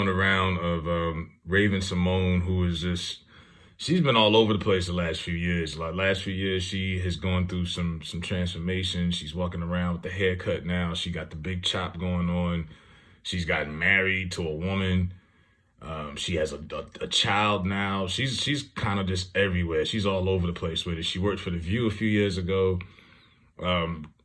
Around of Raven Symone, who is just she's been all over the place the last few years. Like last few years, she has gone through some transformation. She's walking around with the haircut now. She got the big chop going on. She's gotten married to a woman. She has a child now. She's kind of just everywhere. She's all over the place with it. She worked for The View a few years ago.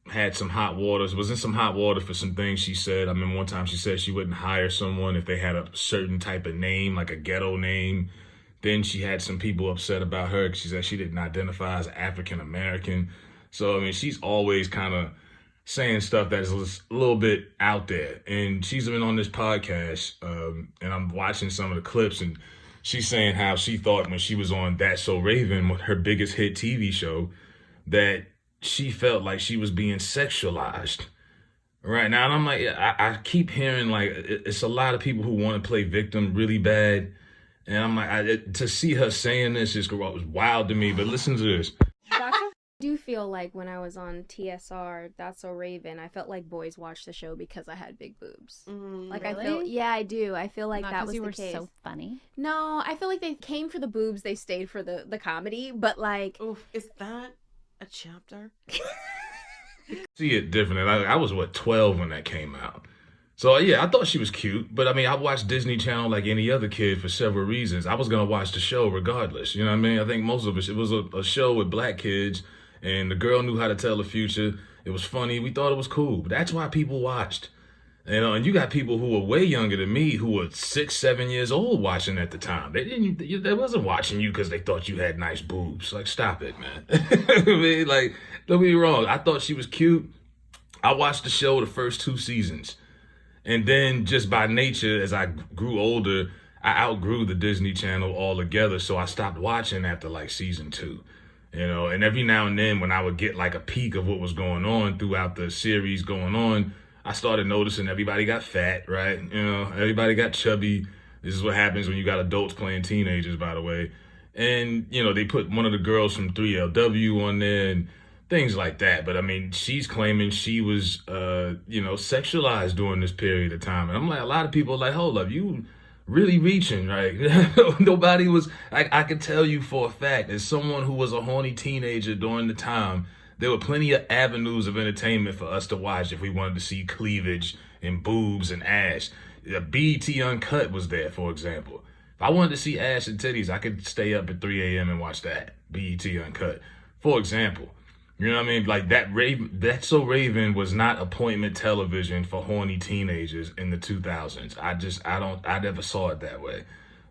Had some hot waters, was in some hot water for some things she said. I mean, one time she said she wouldn't hire someone if they had a certain type of name, like a ghetto name. Then she had some people upset about her because she said she didn't identify as African American. So, I mean, she's always kind of saying stuff that is a little bit out there. And she's been on this podcast, and I'm watching some of the clips, and she's saying how she thought when she was on That's So Raven, her biggest hit TV show, that she felt like she was being sexualized right now. And I'm like, I keep hearing like it's a lot of people who want to play victim really bad. And I'm like, to see her saying this is was wild to me. But listen to this. I do feel like when I was on TSR, That's So Raven, I felt like boys watched the show because I had big boobs. Really? I feel, yeah, I do. I feel like Not that was you the were case. so funny. No, I feel like they came for the boobs. They stayed for the comedy. But like, oof, is that a chapter? See it differently. I was 12 when that came out. So yeah, I thought she was cute, but I mean, I watched Disney Channel like any other kid for several reasons. I was gonna watch the show regardless. You know what I mean? I think most of us, it was a show with black kids, and the girl knew how to tell the future. It was funny. We thought it was cool. But that's why people watched. You know, and you got people who were way younger than me who were 6, 7 years old watching at the time. They wasn't watching you because they thought you had nice boobs. Like, stop it, man. I mean, like, don't be wrong. I thought she was cute. I watched the show the first 2 seasons. And then just by nature, as I grew older, I outgrew the Disney Channel altogether. So I stopped watching after like season 2. You know, and every now and then when I would get like a peek of what was going on throughout the series going on, I started noticing everybody got fat, right? You know, everybody got chubby. This is what happens when you got adults playing teenagers, by the way. And, you know, they put one of the girls from 3LW on there and things like that. But, I mean, she's claiming she was, sexualized during this period of time. And I'm like, a lot of people are like, hold up, you really reaching, right? Nobody was, I could tell you for a fact, as someone who was a horny teenager during the time, there were plenty of avenues of entertainment for us to watch if we wanted to see cleavage and boobs and ass. BET Uncut was there, for example. If I wanted to see ass and titties, I could stay up at 3 a.m. and watch that. BET Uncut, for example. You know what I mean? Like That's So Raven was not appointment television for horny teenagers in the 2000s. I never saw it that way.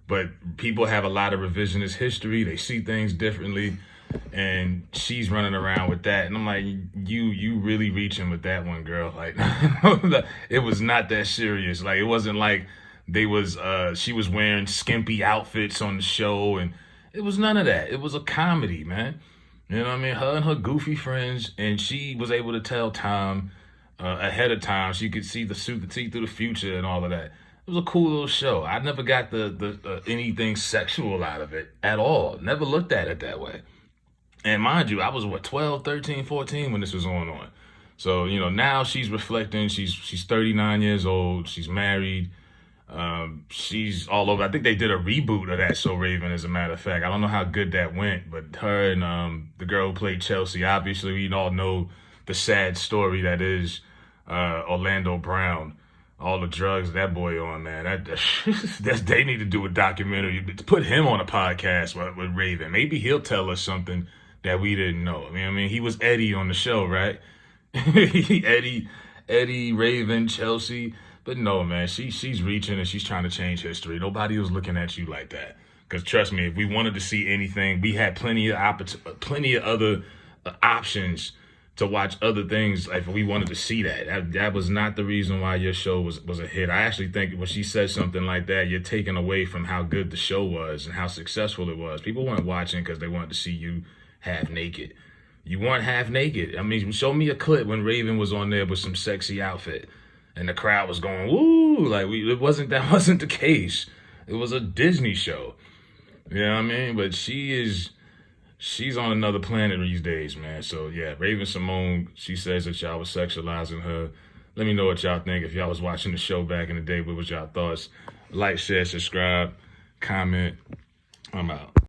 But people have a lot of revisionist history. They see things differently. And she's running around with that, and I'm like, you really reaching with that one, girl. Like, it was not that serious. Like, it wasn't like she was wearing skimpy outfits on the show, and it was none of that. It was a comedy, man. You know what I mean? Her and her goofy friends, and she was able to tell time ahead of time. She could see through the future and all of that. It was a cool little show. I never got the anything sexual out of it at all. Never looked at it that way. And mind you, I was, 12, 13, 14 when this was on. So, you know, now she's reflecting. She's 39 years old. She's married. She's all over. I think they did a reboot of That So Raven, as a matter of fact. I don't know how good that went, but her and the girl who played Chelsea, obviously, we all know the sad story that is Orlando Brown. All the drugs that boy on, man. They need to do a documentary. Put him on a podcast with Raven. Maybe he'll tell us something that we didn't know. I mean, he was Eddie on the show, right? Eddie, Raven, Chelsea. But no, man, she's reaching and she's trying to change history. Nobody was looking at you like that. Because trust me, if we wanted to see anything, we had plenty of other options to watch other things if we wanted to see that. That was not the reason why your show was a hit. I actually think when she said something like that, you're taking away from how good the show was and how successful it was. People weren't watching because they wanted to see you half naked. You weren't half naked. I mean, show me a clip when Raven was on there with some sexy outfit and the crowd was going, woo, like that wasn't the case. It was a Disney show. You know what I mean? But she's on another planet these days, man. So yeah, Raven Symone, she says that y'all was sexualizing her. Let me know what y'all think. If y'all was watching the show back in the day, what was y'all thoughts? Like, share, subscribe, comment. I'm out.